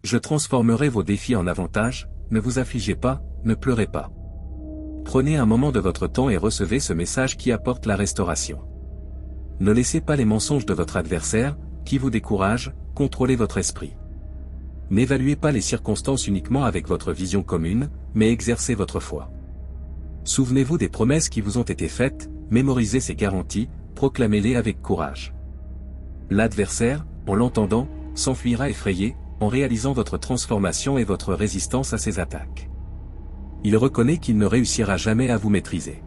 Je transformerai vos défis en avantages, ne vous affligez pas, ne pleurez pas. Prenez un moment de votre temps et recevez ce message qui apporte la restauration. Ne laissez pas les mensonges de votre adversaire, qui vous découragent, contrôler votre esprit. N'évaluez pas les circonstances uniquement avec votre vision commune, mais exercez votre foi. Souvenez-vous des promesses qui vous ont été faites, mémorisez ces garanties, proclamez-les avec courage. L'adversaire, en l'entendant, s'enfuira effrayé, en réalisant votre transformation et votre résistance à ses attaques. Il reconnaît qu'il ne réussira jamais à vous maîtriser.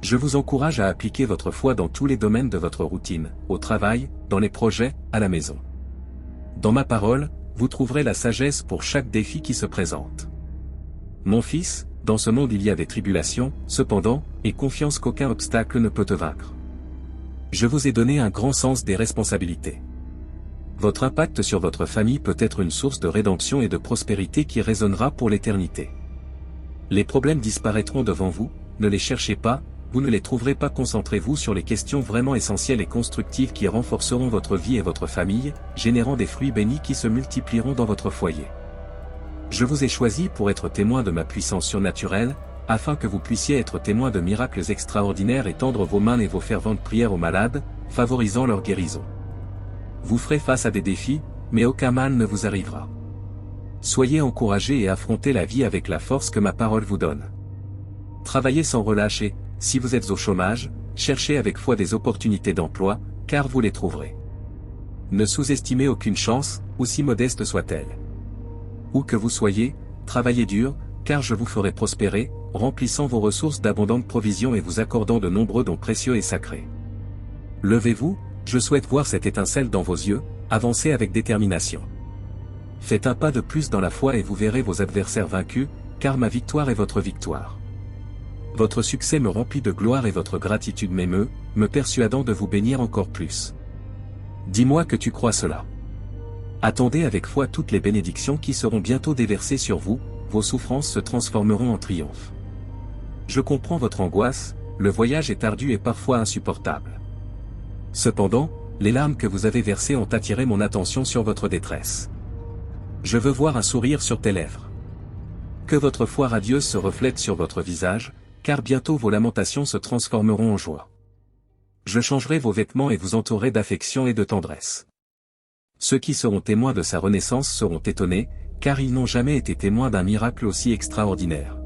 Je vous encourage à appliquer votre foi dans tous les domaines de votre routine, au travail, dans les projets, à la maison. Dans ma parole, vous trouverez la sagesse pour chaque défi qui se présente. Mon fils, dans ce monde il y a des tribulations, cependant, aie confiance qu'aucun obstacle ne peut te vaincre. Je vous ai donné un grand sens des responsabilités. Votre impact sur votre famille peut être une source de rédemption et de prospérité qui résonnera pour l'éternité. Les problèmes disparaîtront devant vous, ne les cherchez pas, vous ne les trouverez pas. Concentrez-vous sur les questions vraiment essentielles et constructives qui renforceront votre vie et votre famille, générant des fruits bénis qui se multiplieront dans votre foyer. Je vous ai choisi pour être témoin de ma puissance surnaturelle, afin que vous puissiez être témoin de miracles extraordinaires et tendre vos mains et vos ferventes prières aux malades, favorisant leur guérison. Vous ferez face à des défis, mais aucun mal ne vous arrivera. Soyez encouragés et affrontez la vie avec la force que ma parole vous donne. Travaillez sans relâcher, si vous êtes au chômage, cherchez avec foi des opportunités d'emploi, car vous les trouverez. Ne sous-estimez aucune chance, aussi modeste soit-elle. Où que vous soyez, travaillez dur, car je vous ferai prospérer, remplissant vos ressources d'abondantes provisions et vous accordant de nombreux dons précieux et sacrés. Levez-vous, je souhaite voir cette étincelle dans vos yeux, avancez avec détermination. Faites un pas de plus dans la foi et vous verrez vos adversaires vaincus, car ma victoire est votre victoire. Votre succès me remplit de gloire et votre gratitude m'émeut, me persuadant de vous bénir encore plus. Dis-moi que tu crois cela. Attendez avec foi toutes les bénédictions qui seront bientôt déversées sur vous, vos souffrances se transformeront en triomphe. Je comprends votre angoisse, le voyage est ardu et parfois insupportable. Cependant, les larmes que vous avez versées ont attiré mon attention sur votre détresse. Je veux voir un sourire sur tes lèvres. Que votre foi radieuse se reflète sur votre visage, car bientôt vos lamentations se transformeront en joie. Je changerai vos vêtements et vous entourerai d'affection et de tendresse. Ceux qui seront témoins de sa renaissance seront étonnés, car ils n'ont jamais été témoins d'un miracle aussi extraordinaire.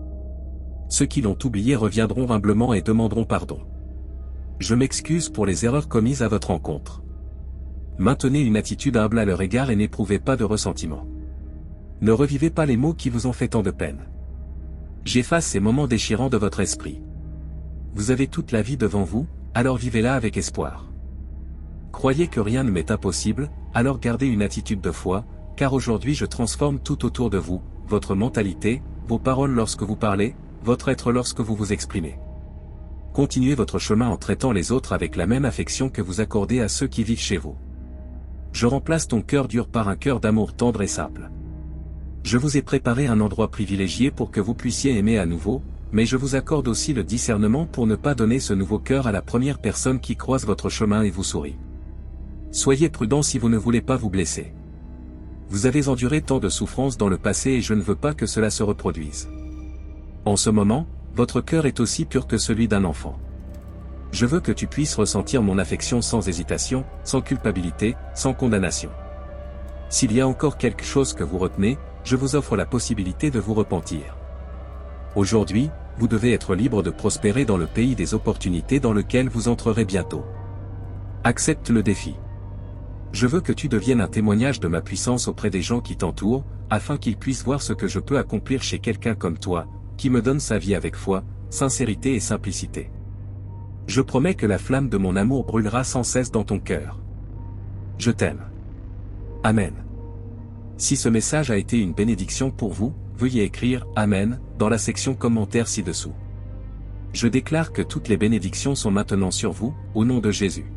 Ceux qui l'ont oublié reviendront humblement et demanderont pardon. Je m'excuse pour les erreurs commises à votre encontre. Maintenez une attitude humble à leur égard et n'éprouvez pas de ressentiment. Ne revivez pas les maux qui vous ont fait tant de peine. J'efface ces moments déchirants de votre esprit. Vous avez toute la vie devant vous, alors vivez-la avec espoir. Croyez que rien ne m'est impossible, alors gardez une attitude de foi, car aujourd'hui je transforme tout autour de vous, votre mentalité, vos paroles lorsque vous parlez, votre être lorsque vous vous exprimez. Continuez votre chemin en traitant les autres avec la même affection que vous accordez à ceux qui vivent chez vous. Je remplace ton cœur dur par un cœur d'amour tendre et simple. Je vous ai préparé un endroit privilégié pour que vous puissiez aimer à nouveau, mais je vous accorde aussi le discernement pour ne pas donner ce nouveau cœur à la première personne qui croise votre chemin et vous sourit. Soyez prudents si vous ne voulez pas vous blesser. Vous avez enduré tant de souffrances dans le passé et je ne veux pas que cela se reproduise. En ce moment, votre cœur est aussi pur que celui d'un enfant. Je veux que tu puisses ressentir mon affection sans hésitation, sans culpabilité, sans condamnation. S'il y a encore quelque chose que vous retenez, je vous offre la possibilité de vous repentir. Aujourd'hui, vous devez être libre de prospérer dans le pays des opportunités dans lequel vous entrerez bientôt. Accepte le défi. Je veux que tu deviennes un témoignage de ma puissance auprès des gens qui t'entourent, afin qu'ils puissent voir ce que je peux accomplir chez quelqu'un comme toi, qui me donne sa vie avec foi, sincérité et simplicité. Je promets que la flamme de mon amour brûlera sans cesse dans ton cœur. Je t'aime. Amen. Si ce message a été une bénédiction pour vous, veuillez écrire « Amen » dans la section commentaires ci-dessous. Je déclare que toutes les bénédictions sont maintenant sur vous, au nom de Jésus.